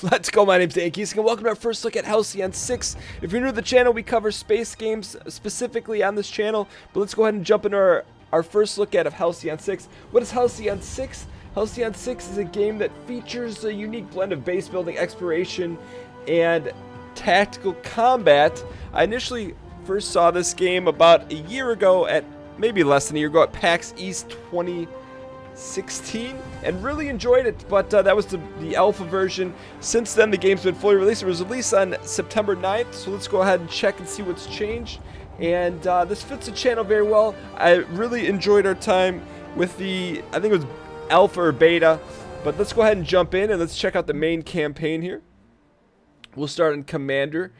Let's go, my name's Yankees, and welcome to our first look at Halcyon 6. If you're new to the channel, we cover space games specifically on this channel, but let's go ahead and jump into our first look at of Halcyon 6. What is Halcyon 6? Halcyon 6 is a game that features a unique blend of base building, exploration, and tactical combat. I initially first saw this game about a year ago maybe less than a year ago at PAX East 2016 and really enjoyed it, but that was the alpha version. Since then, the game's been fully released. It was released on September 9th, so let's go ahead and check and see what's changed. And this fits the channel very well. I really enjoyed our time with I think it was alpha or beta, but let's go ahead and jump in and let's check out the main campaign here. We'll start in Commander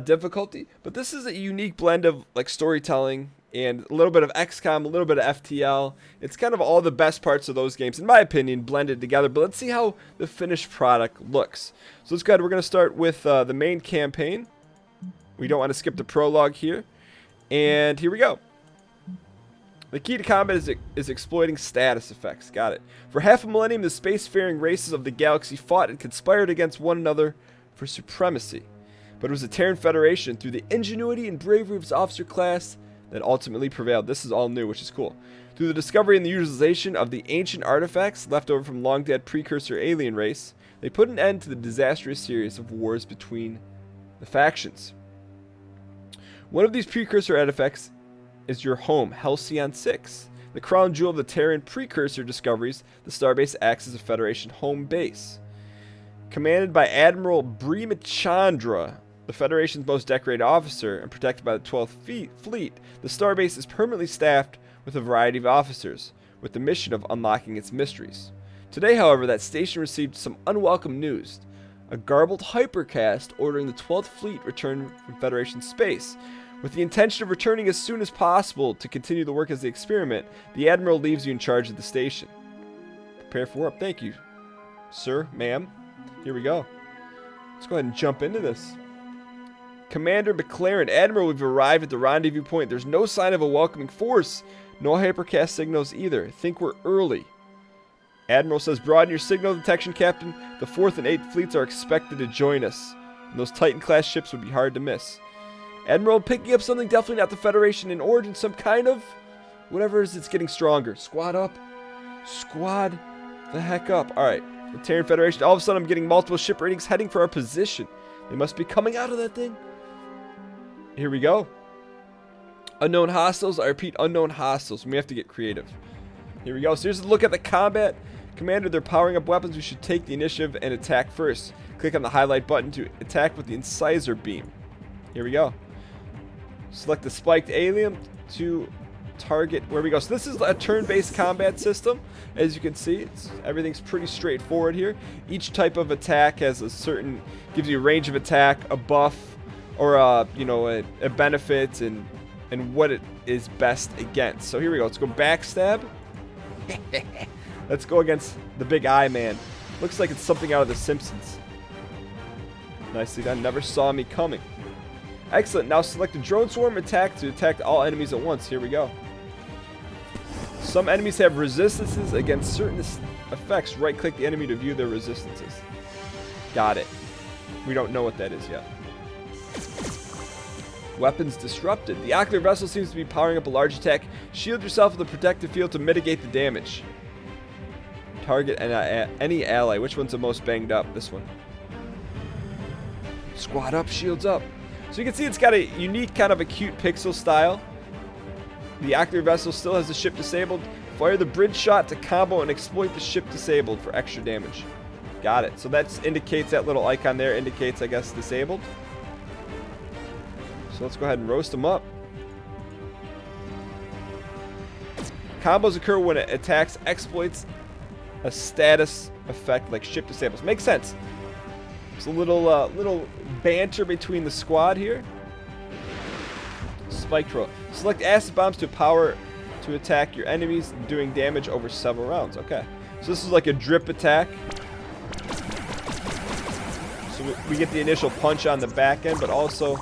difficulty, but this is a unique blend of like storytelling and a little bit of XCOM, a little bit of FTL. It's kind of all the best parts of those games, in my opinion, blended together. But let's see how the finished product looks. So let's go ahead. We're going to start with the main campaign. We don't want to skip the prologue here. And here we go. The key to combat is exploiting status effects. Got it. For half a millennium, the spacefaring races of the galaxy fought and conspired against one another for supremacy. But it was the Terran Federation, through the ingenuity and bravery of its officer class, that ultimately prevailed. This is all new, which is cool. Through the discovery and the utilization of the ancient artifacts left over from long-dead precursor alien race, they put an end to the disastrous series of wars between the factions. One of these precursor artifacts is your home, Halcyon 6. The crown jewel of the Terran precursor discoveries, the Starbase acts as a Federation home base. Commanded by Admiral Brimachandra, the Federation's most decorated officer, and protected by the 12th Fleet, the Starbase is permanently staffed with a variety of officers, with the mission of unlocking its mysteries. Today, however, that station received some unwelcome news. A garbled hypercast ordering the 12th Fleet return from Federation space. With the intention of returning as soon as possible to continue the work as the experiment, the Admiral leaves you in charge of the station. Prepare for warp. Thank you, sir, ma'am. Here we go. Let's go ahead and jump into this. Commander McLaren, Admiral, we've arrived at the rendezvous point. There's no sign of a welcoming force. No hypercast signals either. Think we're early. Admiral says, broaden your signal detection, Captain. The 4th and 8th fleets are expected to join us. And those Titan-class ships would be hard to miss. Admiral, picking up something definitely not the Federation in origin. Some kind of whatever it is, it's getting stronger. Squad up. Squad the heck up. Alright. The Terran Federation. All of a sudden, I'm getting multiple ship ratings heading for our position. They must be coming out of that thing. Here we go. Unknown hostiles. I repeat, unknown hostiles. We have to get creative. Here we go. So here's a look at the combat. Commander, they're powering up weapons. We should take the initiative and attack first. Click on the highlight button to attack with the incisor beam. Here we go. Select the spiked alien to target. Where we go. So this is a turn-based combat system. As you can see, everything's pretty straightforward here. Each type of attack has gives you a range of attack, a buff, or a benefit, and what it is best against. So here we go. Let's go backstab. Let's go against the big eye man. Looks like it's something out of The Simpsons. Nicely done. Never saw me coming. Excellent. Now select the drone swarm attack to attack all enemies at once. Here we go. Some enemies have resistances against certain effects. Right-click the enemy to view their resistances. Got it. We don't know what that is yet. Weapons disrupted. The ocular vessel seems to be powering up a large attack. Shield yourself with a protective field to mitigate the damage. Target any ally. Which one's the most banged up? This one. Squad up, shields up. So you can see it's got a unique kind of acute pixel style. The ocular vessel still has the ship disabled. Fire the bridge shot to combo and exploit the ship disabled for extra damage. Got it. So that indicates, that little icon there indicates, I guess, disabled. So let's go ahead and roast them up. Combos occur when it attacks exploits a status effect like ship disables. Makes sense. There's a little banter between the squad here. Spike throw. Select acid bombs to attack your enemies, doing damage over several rounds. Okay. So this is like a drip attack. So we get the initial punch on the back end, but also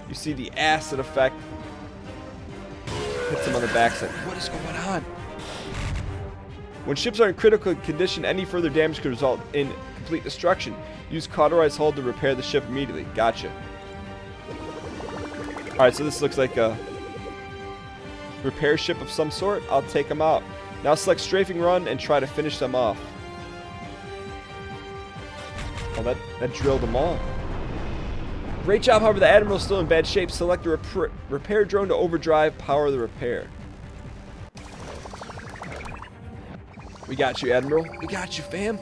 you see the acid effect. Hits him on the backside. What is going on? When ships are in critical condition, any further damage could result in complete destruction. Use cauterized hull to repair the ship immediately. Gotcha. Alright, so this looks like a repair ship of some sort. I'll take them out. Now select strafing run and try to finish them off. Oh, that drilled them all. Great job, however, the Admiral's still in bad shape. Select the repair drone to overdrive, power the repair. We got you, Admiral. We got you, fam.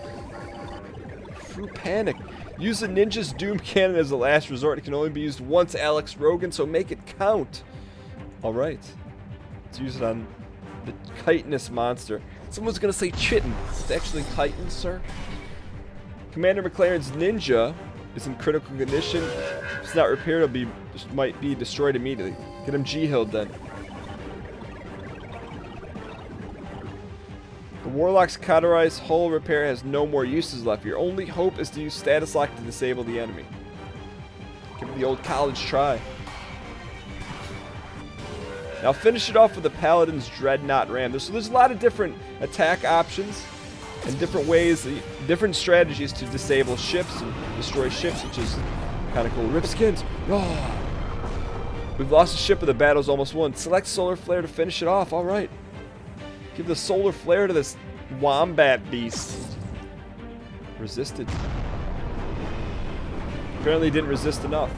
Through panic. Use the Ninja's Doom Cannon as a last resort. It can only be used once, Alex Rogan, so make it count. Alright. Let's use it on the chitinous monster. Someone's going to say chitin. It's actually chitin, sir. Commander McLaren's Ninja is in critical condition. If it's not repaired, it might be destroyed immediately. Get him G-Hilled then. The Warlock's cauterized hull repair has no more uses left. Your only hope is to use status lock to disable the enemy. Give it the old college try. Now finish it off with the Paladin's Dreadnought Ram. So there's a lot of different attack options and different ways, different strategies to disable ships and destroy ships, which is kind of cool. Ripskins. Oh. We've lost a ship, but the battle's almost won. Select Solar Flare to finish it off. All right. Give the Solar Flare to this Wombat beast. Resisted. Apparently didn't resist enough.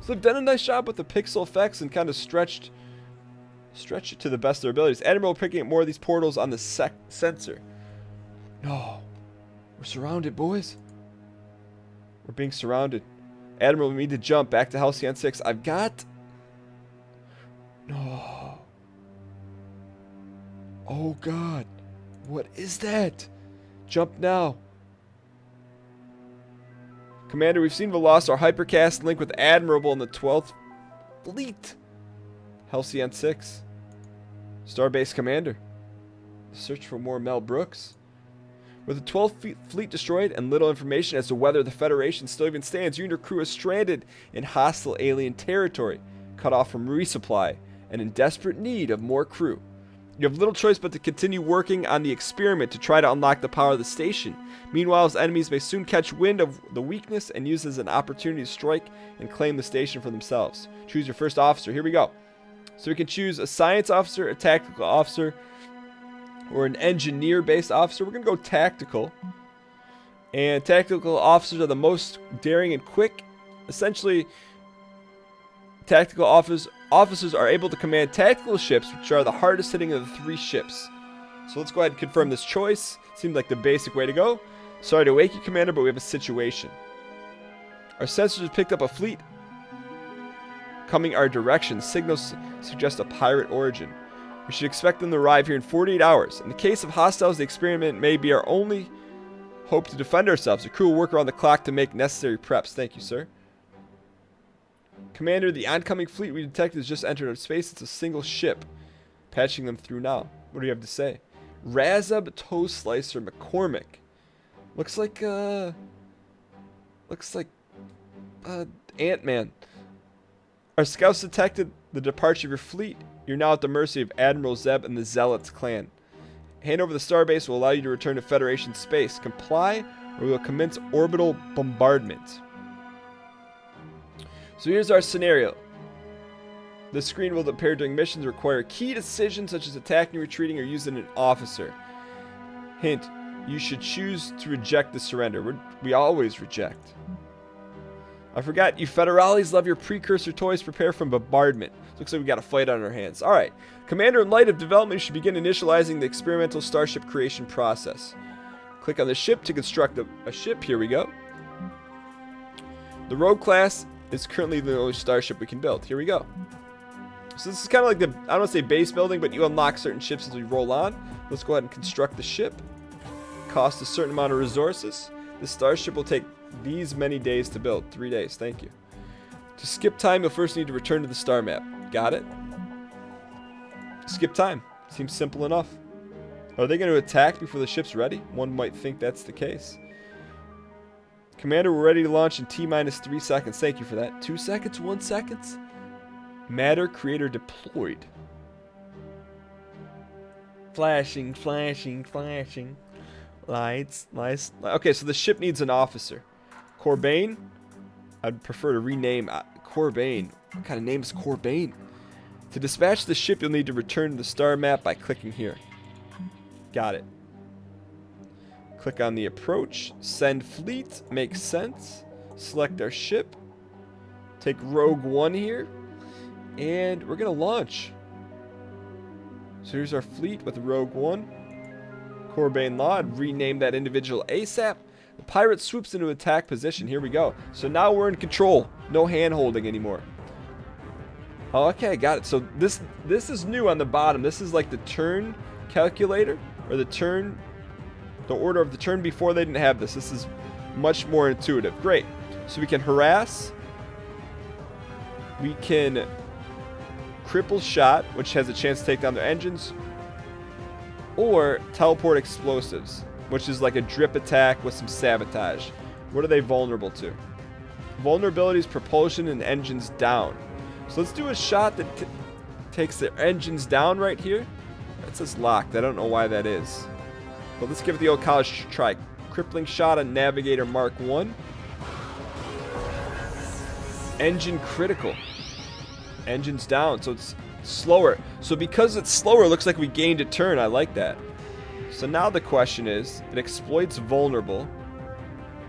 So they've done a nice job with the pixel effects and kind of stretched it to the best of their abilities. Admiral picking up more of these portals on the sensor. No. We're surrounded, boys. We're being surrounded. Admiral, we need to jump back to Halcyon 6. I've got... No. Oh, God. What is that? Jump now. Commander, we've seen Veloster hypercast link with Admirable in the 12th Fleet. Halcyon 6. Starbase Commander. Search for more Mel Brooks. With the 12th Fleet destroyed and little information as to whether the Federation still even stands, you and your crew are stranded in hostile alien territory, cut off from resupply, and in desperate need of more crew. You have little choice but to continue working on the experiment to try to unlock the power of the station. Meanwhile, his enemies may soon catch wind of the weakness and use it as an opportunity to strike and claim the station for themselves. Choose your first officer. Here we go. So we can choose a science officer, a tactical officer, or an engineer-based officer. We're going to go tactical. And tactical officers are the most daring and quick. Essentially, tactical officers are able to command tactical ships, which are the hardest hitting of the 3 ships. So let's go ahead and confirm this choice. Seems like the basic way to go. Sorry to wake you, Commander, but we have a situation. Our sensors picked up a fleet coming our direction. Signals suggest a pirate origin. We should expect them to arrive here in 48 hours. In the case of hostiles, the experiment may be our only hope to defend ourselves. The crew will work around the clock to make necessary preps. Thank you, sir. Commander, the oncoming fleet we detected has just entered our space. It's a single ship. Patching them through now. What do you have to say? Razab Toe Slicer McCormick. Looks like Ant-Man. Our scouts detected the departure of your fleet. You're now at the mercy of Admiral Zeb and the Zealots clan. Hand over the Starbase will allow you to return to Federation space. Comply, or we will commence orbital bombardment. So here's our scenario. The screen will appear during missions require key decisions such as attacking, retreating, or using an officer. Hint, you should choose to reject the surrender. We always reject. I forgot, you Federales love your precursor toys. Prepare for bombardment. Looks like we got a fight on our hands. Alright. Commander, in light of development, you should begin initializing the experimental starship creation process. Click on the ship to construct a ship. Here we go. The Rogue class is currently the only starship we can build. Here we go. So this is kind of like the, I don't want to say base building, but you unlock certain ships as we roll on. Let's go ahead and construct the ship. Cost a certain amount of resources. The starship will take these many days to build. 3 days. Thank you. To skip time, you'll first need to return to the star map. Got it? Skip time. Seems simple enough. Are they going to attack before the ship's ready? One might think that's the case. Commander, we're ready to launch in T-minus 3 seconds. Thank you for that. 2 seconds? 1 second? Matter Creator deployed. Flashing, flashing, flashing. Lights, lights. Okay, so the ship needs an officer. Corbane? I'd prefer to rename Corbane. What kind of name is Corbane? To dispatch the ship, you'll need to return to the star map by clicking here. Got it. Click on the approach. Send fleet. Makes sense. Select our ship. Take Rogue One here. And we're going to launch. So here's our fleet with Rogue One. Corbane Law. I'd rename that individual ASAP. The pirate swoops into attack position. Here we go. So now we're in control. No hand-holding anymore. Oh, okay, got it. So this is new on the bottom. This is like the turn calculator, or the order of the turn. Before they didn't have this. This is much more intuitive. Great. So we can harass. We can cripple shot, which has a chance to take down their engines. Or teleport explosives, which is like a drip attack with some sabotage. What are they vulnerable to? Vulnerabilities, propulsion, and engines down. So let's do a shot that takes their engines down right here. That says locked. I don't know why that is. But let's give it the old college try. Crippling shot on Navigator Mark 1. Engine critical. Engines down, so it's slower. So because it's slower, it looks like we gained a turn. I like that. So now the question is, it exploits vulnerable.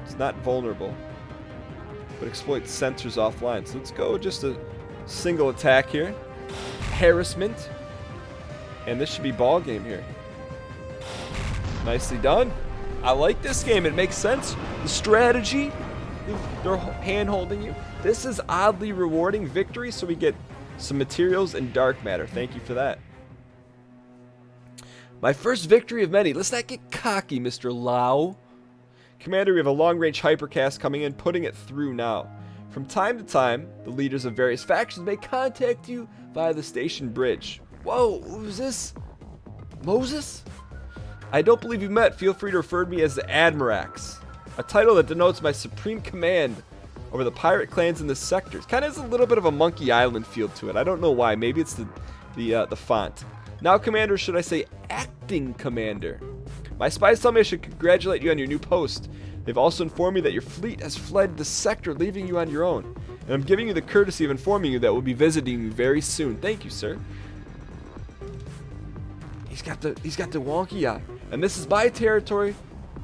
It's not vulnerable, but exploits sensors offline. So let's go just a single attack here. Harassment. And this should be ball game here. Nicely done. I like this game. It makes sense. The strategy, they're hand-holding you. This is oddly rewarding victory, so we get some materials and dark matter. Thank you for that. My first victory of many. Let's not get cocky, Mr. Lau. Commander, we have a long-range hypercast coming in, putting it through now. From time to time, the leaders of various factions may contact you via the station bridge. Whoa, who's this? Moses? I don't believe you met. Feel free to refer to me as the Admirax, a title that denotes my supreme command over the pirate clans in this sector. It kind of has a little bit of a Monkey Island feel to it. I don't know why. Maybe it's the font. Now, Commander, should I say acting Commander? My spies tell me I should congratulate you on your new post. They've also informed me that your fleet has fled the sector, leaving you on your own. And I'm giving you the courtesy of informing you that we'll be visiting you very soon. Thank you, sir. He's got the wonky eye. And this is my territory,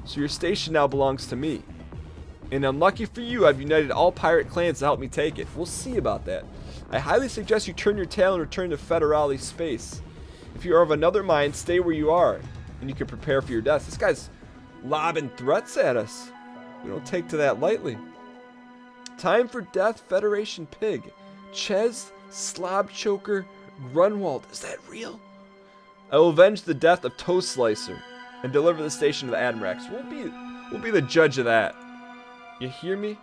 so your station now belongs to me. And unlucky for you, I've united all pirate clans to help me take it. We'll see about that. I highly suggest you turn your tail and return to Federale space. If you are of another mind, stay where you are, and you can prepare for your death. This guy's lobbing threats at us. We don't take to that lightly. Time for death, Federation Pig. Ches, Slob Choker, Grunwald. Is that real? I will avenge the death of Toast Slicer and deliver the station to the Admirax. We'll be the judge of that. You hear me?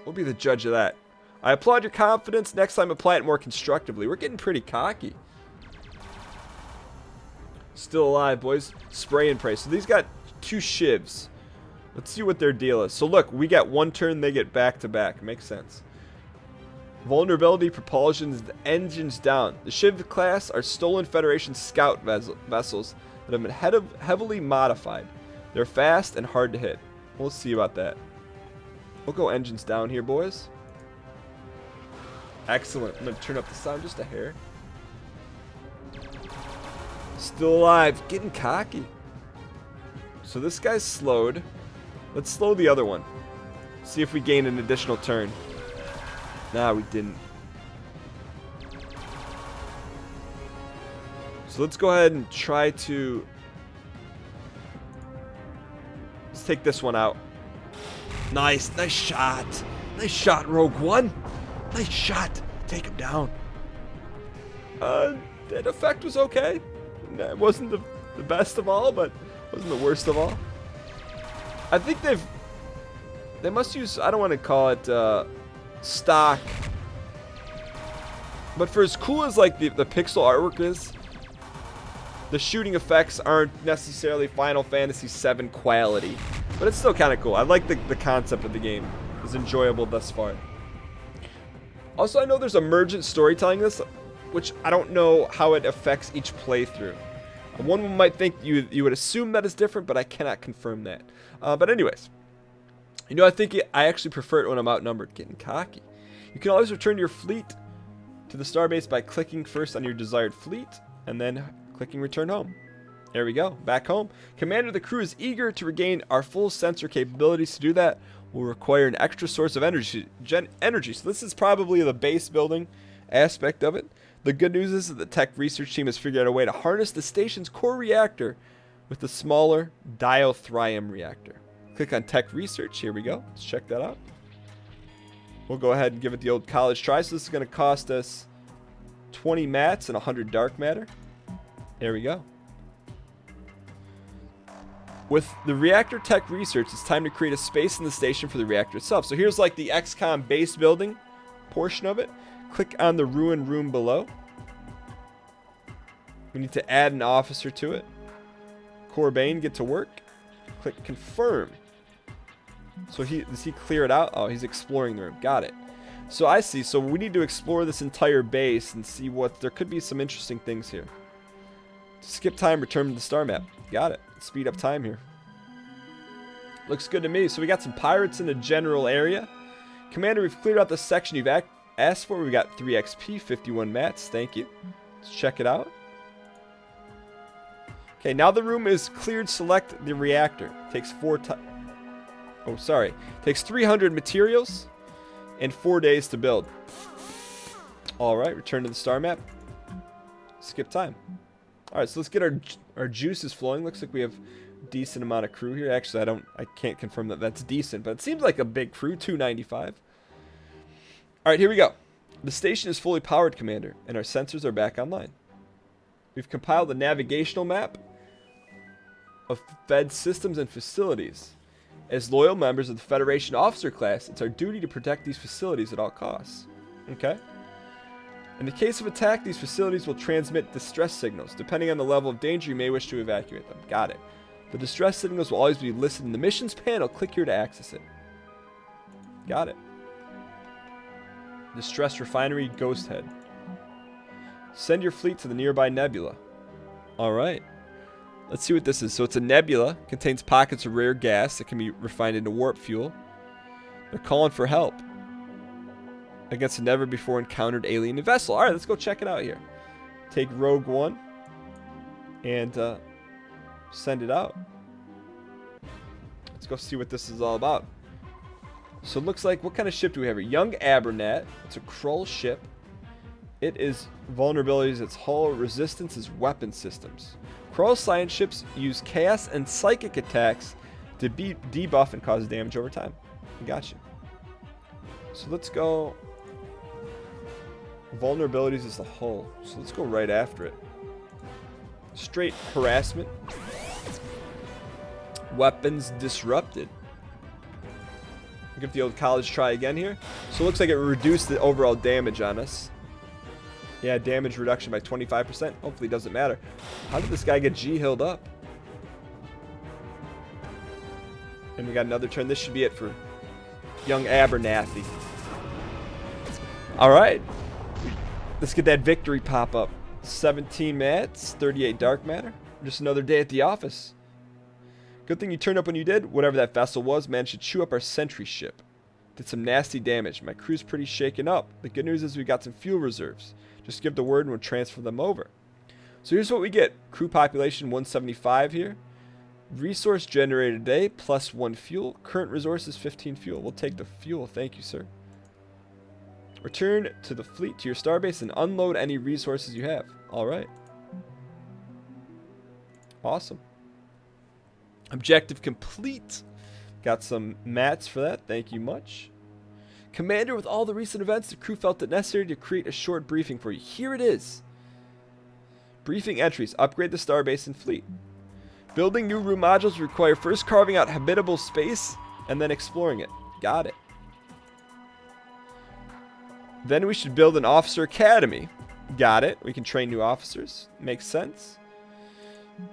We'll be the judge of that. I applaud your confidence. Next time, apply it more constructively. We're getting pretty cocky. Still alive, boys. Spray and pray. So these got 2 shivs. Let's see what their deal is. So look, we got 1 turn. They get back-to-back. Makes sense. Vulnerability, propulsion, engines down. The Shiv class are stolen Federation scout vessels that have been heavily modified. They're fast and hard to hit. We'll see about that. We'll go engines down here, boys. Excellent. I'm going to turn up the sound just a hair. Still alive. Getting cocky. So this guy's slowed. Let's slow the other one. See if we gain an additional turn. Nah, we didn't. So let's go ahead and try to... Let's take this one out. Nice. Nice shot. Nice shot, Rogue One. Nice shot. Take him down. That effect was okay. It wasn't the best of all, but it wasn't the worst of all. I think they must use, I don't want to call it stock, but for as cool as like the pixel artwork is, the shooting effects aren't necessarily Final Fantasy VII quality, but it's still kind of cool. I like the concept of the game. It's enjoyable thus far. Also, I know there's emergent storytelling in this. which I don't know how it affects each playthrough. One might think you would assume that is different, but I cannot confirm that. But anyways, you know, I actually prefer it when I'm outnumbered. Getting cocky. You can always return your fleet to the Starbase by clicking first on your desired fleet and then clicking return home. There we go, back home. Commander, the crew is eager to regain our full sensor capabilities. To do that, we'll require an extra source of energy. So this is probably the base building aspect of it. The good news is that the tech research team has figured out a way to harness the station's core reactor with the smaller diathrium reactor. Click on tech research. Here we go. Let's check that out. We'll go ahead and give it the old college try. So this is going to cost us 20 mats and 100 dark matter. There we go. With the reactor tech research, it's time to create a space in the station for the reactor itself. So here's like the XCOM base building portion of it. Click on the ruin room below. We need to add an officer to it. Corbane, get to work. Click confirm. So does he clear it out? Oh, he's exploring the room. Got it. So I see. So we need to explore this entire base and see what there could be some interesting things here. Skip time, return to the star map. Got it. Speed up time here. Looks good to me. So we got some pirates in the general area. Commander, we've cleared out the section you've asked for. We got 3 XP, 51 mats. Thank you. Let's check it out. Okay, now the room is cleared. Select the reactor. Takes Takes 300 materials and 4 days to build. All right, return to the star map. Skip time. All right, so let's get our juices flowing. Looks like we have a decent amount of crew here. Actually, I can't confirm that that's decent, but it seems like a big crew, 295. All right, here we go. The station is fully powered, Commander, and our sensors are back online. We've compiled a navigational map of Fed systems and facilities. As loyal members of the Federation officer class, it's our duty to protect these facilities at all costs. Okay? In the case of attack, these facilities will transmit distress signals. Depending on the level of danger, you may wish to evacuate them. Got it. The distress signals will always be listed in the missions panel. Click here to access it. Got it. Distress refinery, Ghost Head. Send your fleet to the nearby nebula. Alright. Let's see what this is. So it's a nebula. Contains pockets of rare gas that can be refined into warp fuel. They're calling for help against a never before encountered alien vessel. Alright, let's go check it out here. Take Rogue One and send it out. Let's go see what this is all about. So it looks like, what kind of ship do we have here? Young Abernat. It's a Krull ship. It is vulnerabilities, its hull, resistance is weapon systems. Krull science ships use chaos and psychic attacks to debuff and cause damage over time. Gotcha. So let's go. Vulnerabilities is the hull. So let's go right after it. Straight harassment. Weapons disrupted. Give the old college try again here. So it looks like it reduced the overall damage on us. Yeah, damage reduction by 25%. Hopefully it doesn't matter. How did this guy get G-hilled up? And we got another turn. This should be it for young Abernathy. Alright. Let's get that victory pop up. 17 mats, 38 dark matter. Just another day at the office. Good thing you turned up when you did. Whatever that vessel was, managed to chew up our sentry ship. Did some nasty damage. My crew's pretty shaken up. The good news is we got some fuel reserves. Just give the word and we'll transfer them over. So here's what we get. Crew population 175 here. Resource generated today plus 1 fuel. Current resources 15 fuel. We'll take the fuel. Thank you, sir. Return to the fleet to your starbase and unload any resources you have. Alright. Awesome. Objective complete. Got some mats for that. Thank you much. Commander, with all the recent events, the crew felt it necessary to create a short briefing for you. Here it is. Briefing entries. Upgrade the starbase and fleet. Building new room modules require first carving out habitable space and then exploring it. Got it. Then we should build an officer academy. Got it. We can train new officers. Makes sense.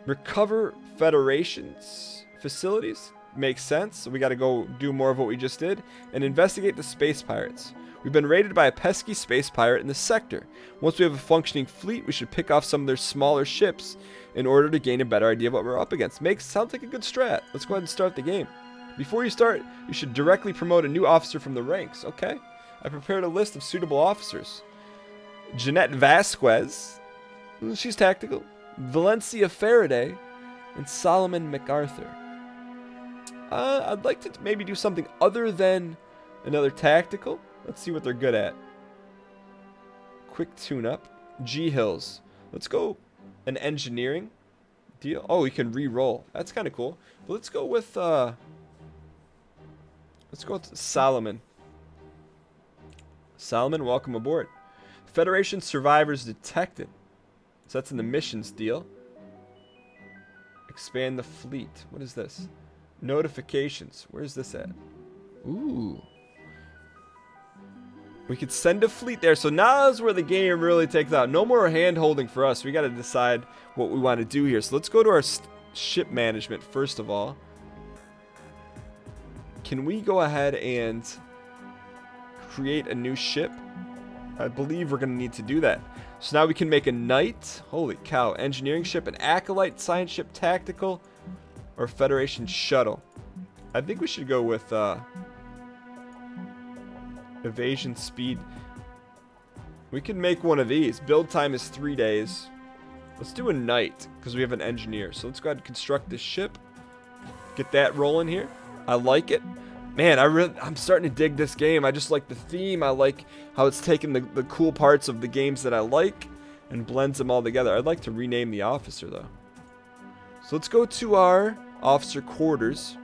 Recover Federation's facilities. makes sense. So we got to go do more of what we just did and investigate the space pirates. We've been raided by a pesky space pirate in the sector. Once we have a functioning fleet, we should pick off some of their smaller ships in order to gain a better idea of what we're up against. Sounds like a good strat. Let's go ahead and start the game. Before you start, you should directly promote a new officer from the ranks. Okay. I prepared a list of suitable officers. Jeanette Vasquez. She's tactical. Valencia Faraday. And Solomon MacArthur. I'd like to maybe do something other than another tactical. Let's see what they're good at. Quick tune-up. G Hills. Let's go an engineering deal. Oh, we can re-roll. That's kind of cool. But let's go with Solomon. Solomon, welcome aboard. Federation survivors detected. So that's in the missions deal. Expand the fleet. What is this? Notifications. Where's this at? Ooh. We could send a fleet there. So now is where the game really takes out. No more hand holding for us. We got to decide what we want to do here. So let's go to our ship management first of all. Can we go ahead and create a new ship? I believe we're going to need to do that. So now we can make a knight. Holy cow. Engineering ship, an acolyte, science ship, tactical, or Federation shuttle. I think we should go with evasion speed. We can make one of these. Build time is 3 days. Let's do a knight because we have an engineer. So let's go ahead and construct this ship. Get that rolling here. I like it. Man, I'm starting to dig this game. I just like the theme. I like how it's taken the cool parts of the games that I like and blends them all together. I'd like to rename the officer, though. So let's go to our officer quarters.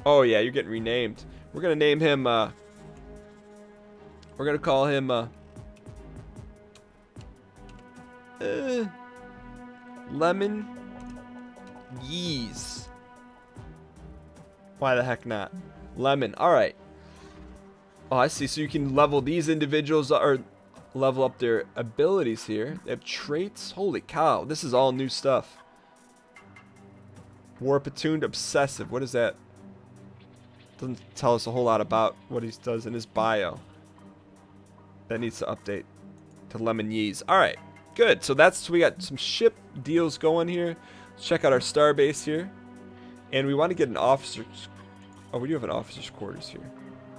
Oh, yeah, you're getting renamed. We're going to name him, we're going to call him, Lemon Yeez. Why the heck not? Lemon. Alright. Oh, I see. So you can level these individuals or level up their abilities here. They have traits. Holy cow. This is all new stuff. Warp attuned obsessive. What is that? Doesn't tell us a whole lot about what he does in his bio. That needs to update to Lemon Yeez. Alright. Good. So we got some ship deals going here. Let's check out our Starbase here. And we want to get an officer's... Oh, we do have an officer's quarters here.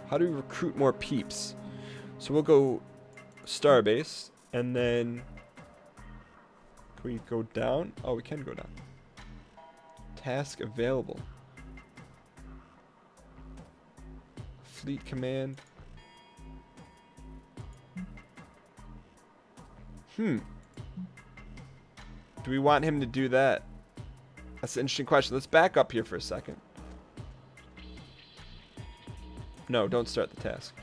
How do we recruit more peeps? So we'll go Starbase. And then... Can we go down? Oh, we can go down. Task available. Fleet command. Do we want him to do that? That's an interesting question. Let's back up here for a second. No, don't start the task.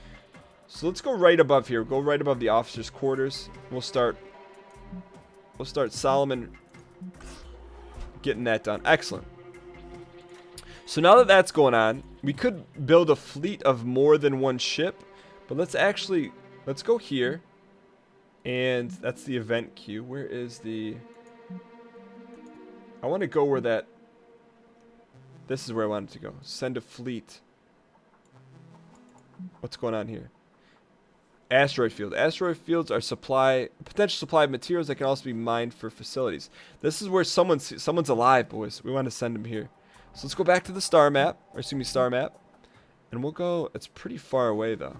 So let's go right above here. Go right above the officer's quarters. We'll start Solomon getting that done. Excellent. So now that that's going on, we could build a fleet of more than one ship. But let's go here. And that's the event queue. Where is the... I want to go where that... This is where I wanted to go. Send a fleet. What's going on here? Asteroid field. Asteroid fields are potential supply of materials that can also be mined for facilities. This is where someone's alive, boys. We want to send them here. So let's go back to the star map. Or excuse me, star map. And we'll go... It's pretty far away, though.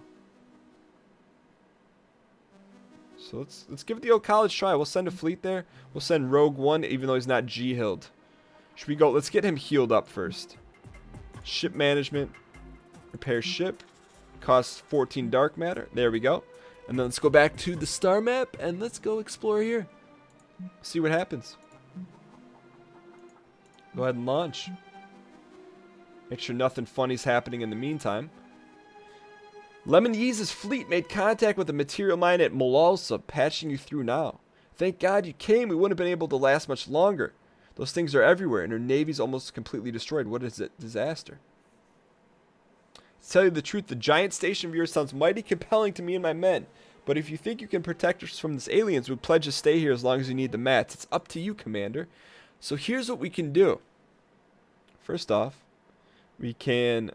So let's give it the old college try. We'll send a fleet there. We'll send Rogue One, even though he's not G-Hilled. Should we go? Let's get him healed up first. Ship management. Repair ship. Costs 14 dark matter. There we go. And then let's go back to the star map and let's go explore here. See what happens. Go ahead and launch. Make sure nothing funny's happening in the meantime. Lemon Yeez's fleet made contact with a material mine at Molalsa, patching you through now. Thank God you came. We wouldn't have been able to last much longer. Those things are everywhere, and her navy's almost completely destroyed. What is it? Disaster. To tell you the truth, the giant station of yours sounds mighty compelling to me and my men. But if you think you can protect us from these aliens, we pledge to stay here as long as you need the mats. It's up to you, Commander. So here's what we can do. First off, We can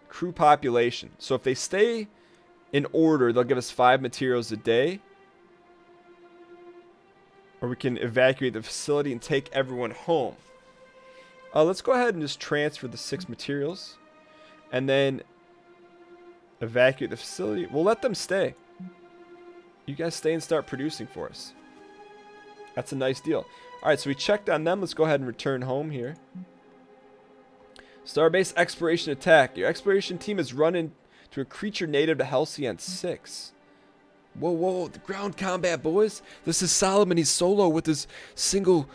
crew population. So if they stay in order, they'll give us 5 materials a day. Or we can evacuate the facility and take everyone home. Let's go ahead and just transfer the 6 materials. And then evacuate the facility. We'll let them stay. You guys stay and start producing for us. That's a nice deal. Alright, so we checked on them. Let's go ahead and return home here. Starbase exploration attack. Your exploration team is run into a creature native to Halcyon 6. Whoa, whoa, the ground combat, boys. This is Solomon. He's solo with his single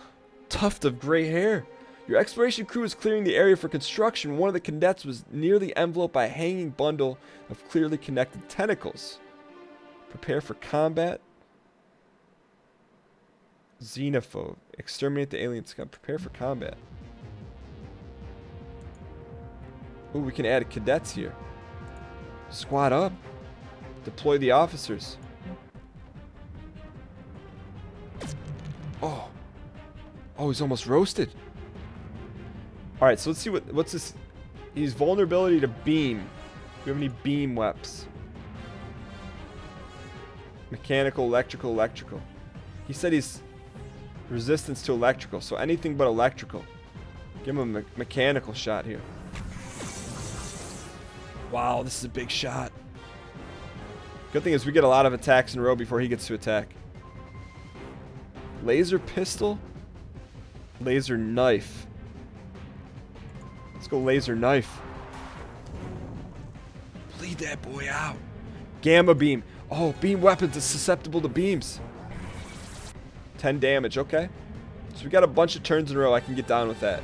tuft of gray hair. Your exploration crew is clearing the area for construction. One of the cadets was nearly enveloped by a hanging bundle of clearly connected tentacles. Prepare for combat. Xenophobe. Exterminate the alien scum. Prepare for combat. Ooh, we can add cadets here. Squad up. Deploy the officers. Oh. Oh, he's almost roasted. Alright, so let's see what's this. He's vulnerability to beam. Do we have any beam weapons? Mechanical, electrical. He said he's resistance to electrical, so anything but electrical. Give him a mechanical shot here. Wow, this is a big shot. Good thing is we get a lot of attacks in a row before he gets to attack. Laser pistol. Laser knife. Let's go laser knife. Bleed that boy out. Gamma beam. Oh, beam weapons is susceptible to beams. 10 damage, okay. So we got a bunch of turns in a row. I can get down with that.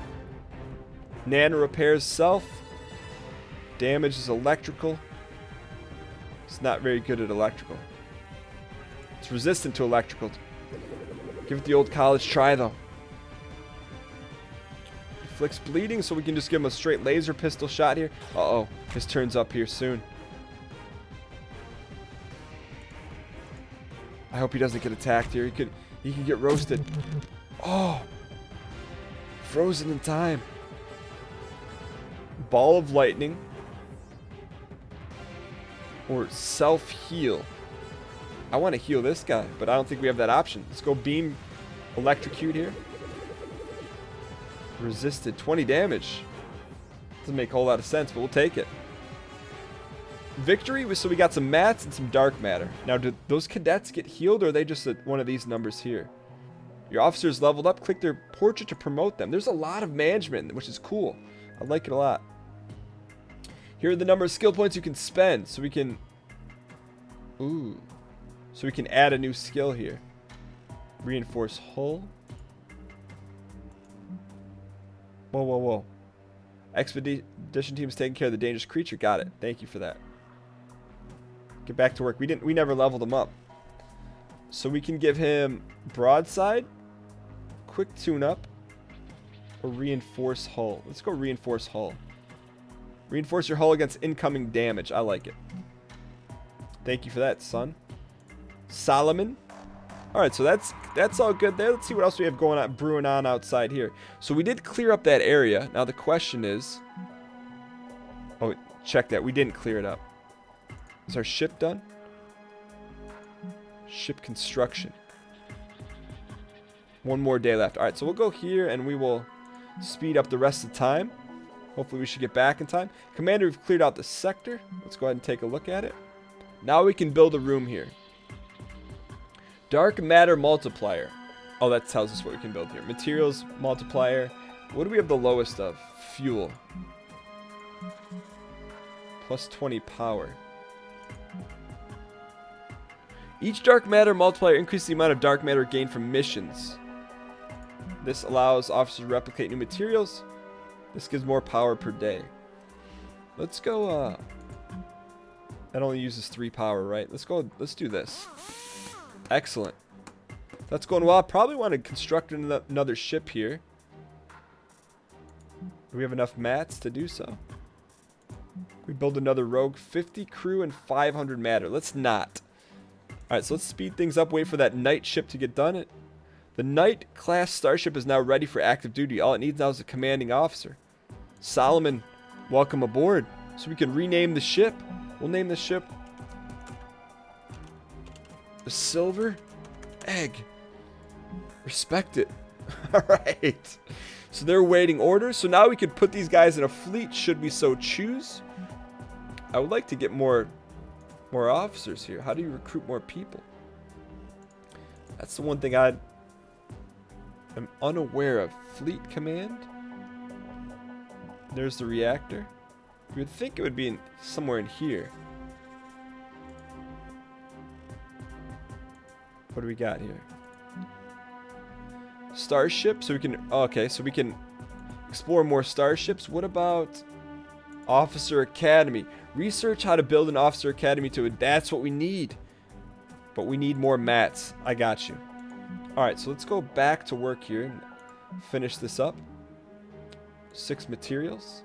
Nano repairs self. Damage is electrical. It's not very good at electrical. It's resistant to electrical. Give it the old college try, though. Inflicts bleeding, so we can just give him a straight laser pistol shot here. Uh-oh. His turn's up here soon. I hope he doesn't get attacked here. He could get roasted. Oh! Frozen in time. Ball of lightning. Or self-heal. I want to heal this guy, but I don't think we have that option. Let's go beam electrocute here. Resisted 20 damage. Doesn't make a whole lot of sense, but we'll take it. Victory, so we got some mats and some dark matter. Now, do those cadets get healed, or are they just one of these numbers here? Your officers leveled up. Click their portrait to promote them. There's a lot of management, which is cool. I like it a lot. Here are the number of skill points you can spend, so we can... Ooh. So we can add a new skill here. Reinforce hull. Whoa, whoa, whoa. Expedition team is taking care of the dangerous creature. Got it. Thank you for that. Get back to work. We never leveled him up. So we can give him broadside, quick tune-up, or reinforce hull. Let's go reinforce hull. Reinforce your hull against incoming damage. I like it. Thank you for that, son. Solomon. Alright, so that's all good there. Let's see what else we have going on, brewing on outside here. So we did clear up that area. Now the question is... Oh, check that. We didn't clear it up. Is our ship done? Ship construction. One more day left. Alright, so we'll go here and we will speed up the rest of the time. Hopefully we should get back in time. Commander, we've cleared out the sector. Let's go ahead and take a look at it. Now we can build a room here. Dark matter multiplier. Oh, that tells us what we can build here. Materials multiplier. What do we have the lowest of? Fuel. Plus 20 power. Each dark matter multiplier increases the amount of dark matter gained from missions. This allows officers to replicate new materials. This gives more power per day. Let's go, that only uses 3 power, right? Let's do this. Excellent. That's going well. I probably want to construct another ship here. Do we have enough mats to do so? We build another rogue. 50 crew and 500 matter. Let's not. Alright, so let's speed things up. Wait for that Knight ship to get done. The Knight class starship is now ready for active duty. All it needs now is a commanding officer. Solomon Welcome aboard. So we can rename the ship. We'll name the ship the Silver Egg. Respect it. All right. So they're waiting orders. So now we could put these guys in a fleet should we so choose. I would like to get more officers here. How do you recruit more people? That's the one thing I'm unaware of. Fleet command. There's the reactor. You would think it would be somewhere in here. What do we got here? Starship. So we can... Okay, so we can explore more starships. What about Officer Academy? Research how to build an Officer Academy to it. That's what we need. But we need more mats. I got you. Alright, so let's go back to work here and finish this up. 6 materials.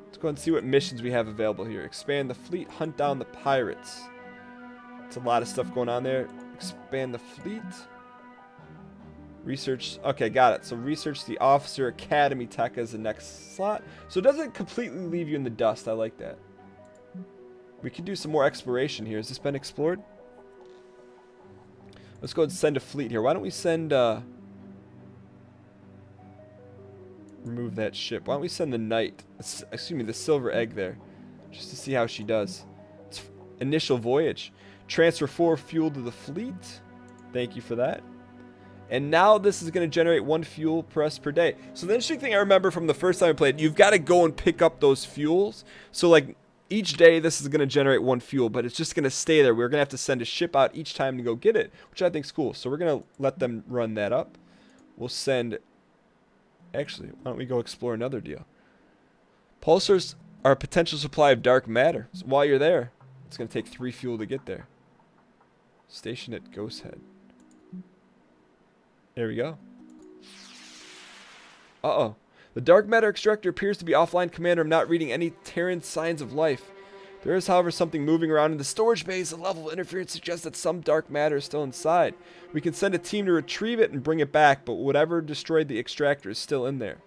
Let's go ahead and see what missions we have available here. Expand the fleet. Hunt down the pirates. It's a lot of stuff going on there. Expand the fleet. Research. Okay, got it. So research the Officer Academy tech as the next slot. So it doesn't completely leave you in the dust. I like that. We can do some more exploration here. Has this been explored? Let's go ahead and send a fleet here. Why don't we send... remove that ship. Why don't we send the Knight? Excuse me, the Silver Egg there. Just to see how she does. It's initial voyage. Transfer 4 fuel to the fleet. Thank you for that. And now this is going to generate 1 fuel press per day. So the interesting thing I remember from the first time I played, you've got to go and pick up those fuels. So like each day this is going to generate 1 fuel, but it's just going to stay there. We're going to have to send a ship out each time to go get it, which I think is cool. So we're going to let them run that up. We'll send... Actually, why don't we go explore another deal? Pulsars are a potential supply of dark matter. So while you're there, it's going to take 3 fuel to get there. Station at Ghost Head. There we go. Uh-oh. The dark matter extractor appears to be offline, Commander. I'm not reading any Terran signs of life. There is, however, something moving around in the storage bays. The level of interference suggests that some dark matter is still inside. We can send a team to retrieve it and bring it back, but whatever destroyed the extractor is still in there.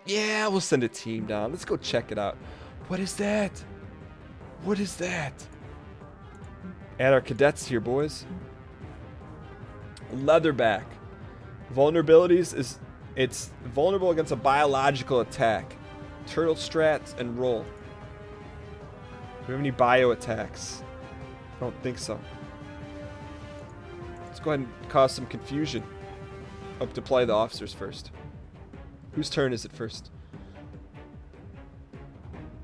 Yeah, we'll send a team down. Let's go check it out. What is that? What is that? Add our cadets here, boys. Leatherback. Vulnerabilities is... It's vulnerable against a biological attack. Turtle strats and roll. Do we have any bio attacks? I don't think so. Let's go ahead and cause some confusion. Oh, deploy the officers first. Whose turn is it first?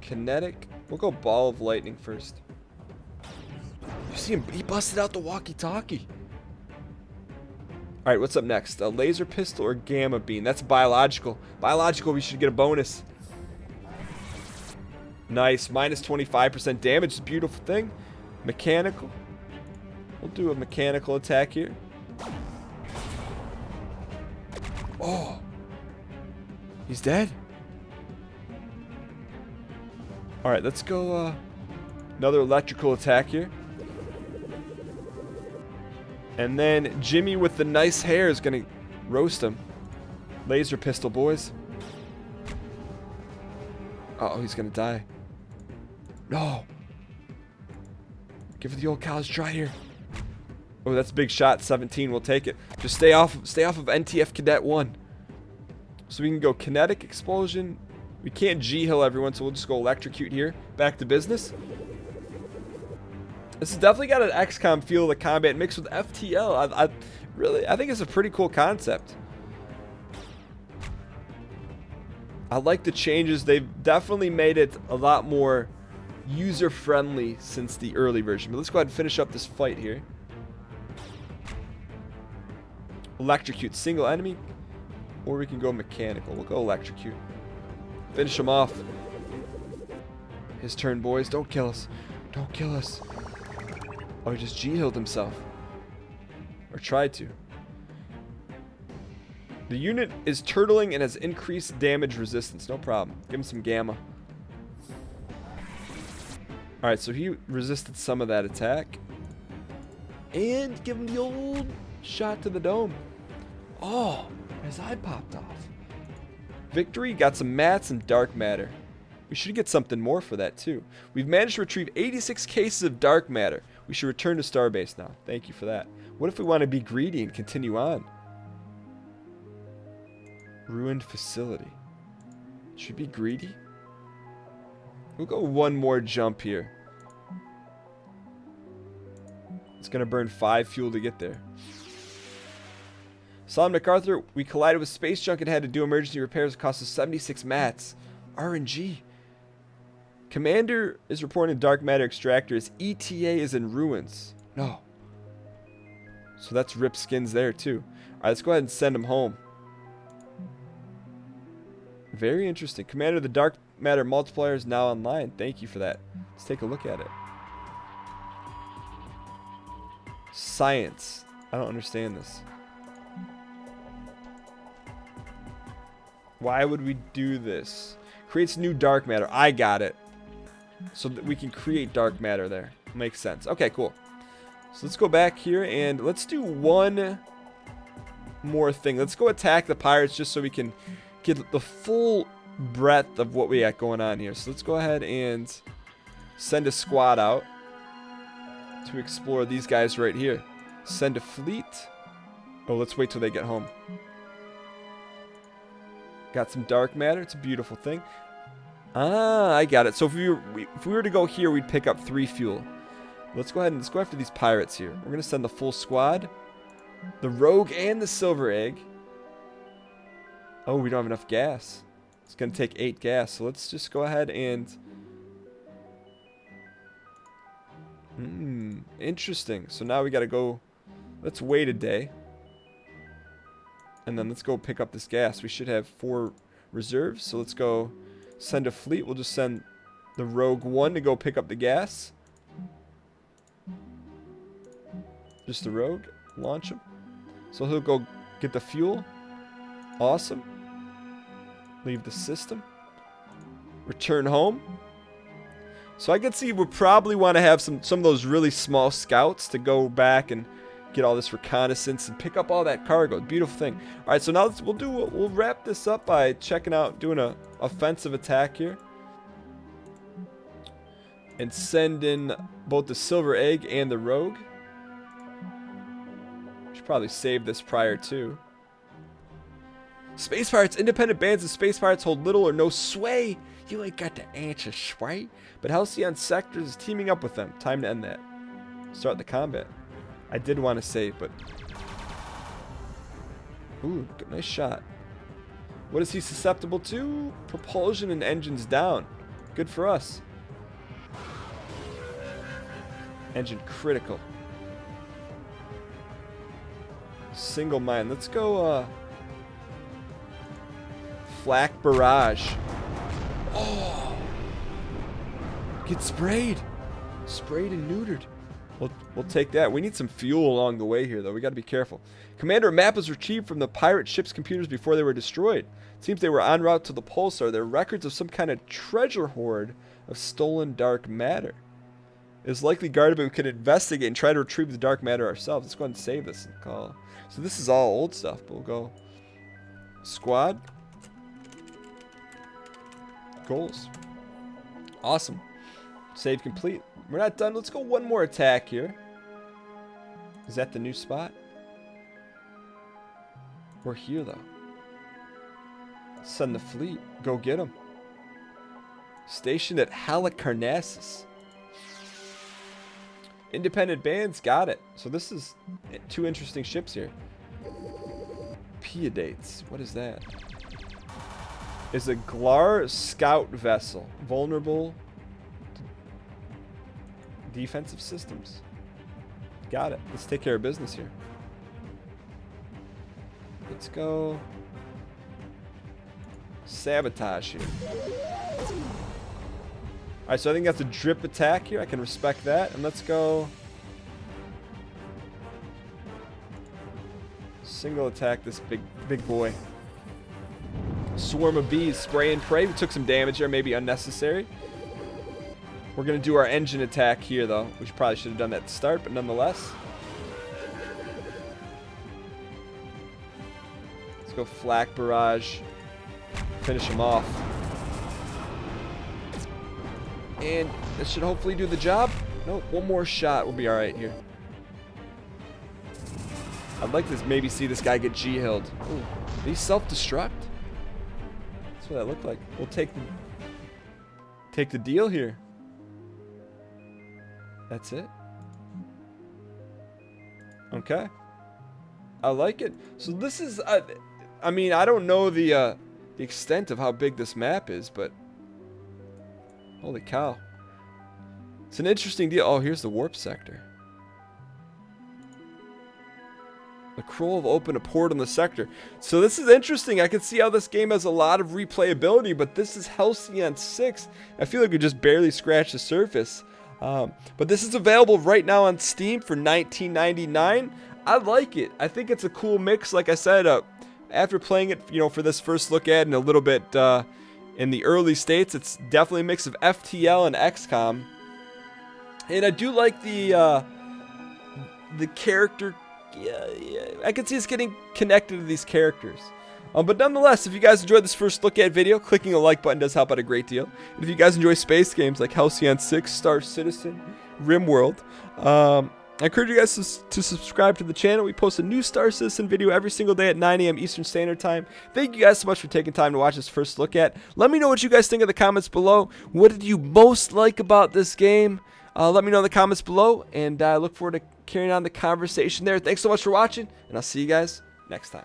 Kinetic. We'll go ball of lightning first. You see him? He busted out the walkie-talkie. Alright, what's up next? A laser pistol or gamma beam? That's biological. Biological, we should get a bonus. Nice. Minus 25% damage. Beautiful thing. Mechanical. We'll do a mechanical attack here. Oh. He's dead. Alright, let's go another electrical attack here. And then Jimmy with the nice hair is going to roast him. Laser pistol, boys. Uh-oh, he's going to die. No. Give it the old college try here. Oh, that's a big shot. 17. We'll take it. Just stay off of NTF Cadet 1. So we can go kinetic explosion. We can't G-Hill everyone, so we'll just go electrocute here. Back to business. This has definitely got an XCOM feel of the combat mixed with FTL. I think it's a pretty cool concept. I like the changes. They've definitely made it a lot more user-friendly since the early version. But let's go ahead and finish up this fight here. Electrocute single enemy, or we can go mechanical. We'll go electrocute. Finish him off. His turn, boys. Don't kill us. Don't kill us. Oh, he just G-Hilled himself. Or tried to. The unit is turtling and has increased damage resistance. No problem. Give him some gamma. Alright, so he resisted some of that attack. And give him the old shot to the dome. Oh, his eye popped off. Victory, got some mats and dark matter. We should get something more for that too. We've managed to retrieve 86 cases of dark matter. We should return to Starbase now. Thank you for that. What if we want to be greedy and continue on? Ruined facility. Should we be greedy? We'll go one more jump here. It's going to burn 5 fuel to get there. Solomon MacArthur, we collided with space junk and had to do emergency repairs. It cost us 76 mats. RNG. Commander is reporting dark matter extractor. His ETA is in ruins. No. So that's rip skins there too. Alright, let's go ahead and send him home. Very interesting. Commander, the dark matter multiplier is now online. Thank you for that. Let's take a look at it. Science. I don't understand this. Why would we do this? Creates new dark matter. I got it. So that we can create dark matter there. Makes sense. Okay, cool. So let's go back here and let's do one more thing. Let's go attack the pirates just so we can get the full breadth of what we got going on here. So let's go ahead and send a squad out to explore these guys right here. Send a fleet. Oh, let's wait till they get home. Got some dark matter. It's a beautiful thing. Ah, I got it. So if we were to go here, we'd pick up 3 fuel. Let's go ahead and let's go after these pirates here. We're going to send the full squad. The rogue and the silver egg. Oh, we don't have enough gas. It's going to take 8 gas. So let's just go ahead and... interesting. So now we got to go... Let's wait a day. And then let's go pick up this gas. We should have 4 reserves. So let's go send a fleet. We'll just send the rogue 1 to go pick up the gas. Just the rogue. Launch him. So he'll go get the fuel. Awesome. Leave the system. Return home. So I can see we probably want to have some of those really small scouts to go back and get all this reconnaissance and pick up all that cargo. Beautiful thing. All right, so now we'll wrap this up by doing a offensive attack here, and send in both the silver egg and the rogue. Should probably save this prior to. Space pirates, independent bands of space pirates hold little or no sway. You ain't got the answer, sway. But Halcyon sectors is teaming up with them. Time to end that. Start the combat. I did want to save, but... Ooh, nice shot. What is he susceptible to? Propulsion and engines down. Good for us. Engine critical. Single mine. Let's go, Flak barrage. Oh! Get sprayed. Sprayed and neutered. We'll take that. We need some fuel along the way here, though. We got to be careful. Commander, a map was retrieved from the pirate ship's computers before they were destroyed. It seems they were en route to the Pulsar. They're records of some kind of treasure hoard of stolen dark matter. It is likely guarded, but we could investigate and try to retrieve the dark matter ourselves. Let's go ahead and save this and call. So this is all old stuff, but we'll go squad. Goals. Awesome. Save complete. We're not done. Let's go one more attack here. Is that the new spot? We're here, though. Send the fleet. Go get them. Stationed at Halicarnassus. Independent bands. Got it. So this is 2 interesting ships here. Piodates. What is that? Is a Glar scout vessel. Vulnerable defensive systems. Got it. Let's take care of business here. Let's go sabotage here. Alright, so I think that's a drip attack here. I can respect that. And let's go single attack this big boy. Swarm of bees, spray and pray. We took some damage there, maybe unnecessary. We're going to do our engine attack here, though. We probably should have done that at the start, but nonetheless. Let's go flak barrage. finish him off. And this should hopefully do the job. No, one more shot. We'll be alright here. I'd like to maybe see this guy get G-hilled. Ooh, did he self-destruct? That's what that looked like. We'll take the deal here. That's it. Okay. I like it. So this is, I mean, I don't know the extent of how big this map is, but holy cow. It's an interesting deal. Oh, here's the warp sector. The Kroll have opened a port on the sector. So this is interesting. I can see how this game has a lot of replayability, but this is Halcyon 6. I feel like we just barely scratched the surface. But this is available right now on Steam for $19.99. I like it. I think it's a cool mix. Like I said, after playing it, you know, for this first look at and a little bit in the early states, it's definitely a mix of FTL and XCOM. And I do like the character. Yeah, I can see us getting connected to these characters. But nonetheless, if you guys enjoyed this first look at video, clicking a like button does help out a great deal. And if you guys enjoy space games like Halcyon 6, Star Citizen, RimWorld, I encourage you guys to subscribe to the channel. We post a new Star Citizen video every single day at 9 a.m. Eastern Standard Time. Thank you guys so much for taking time to watch this first look at. Let me know what you guys think in the comments below. What did you most like about this game? Let me know in the comments below, and I look forward to carrying on the conversation there. Thanks so much for watching, and I'll see you guys next time.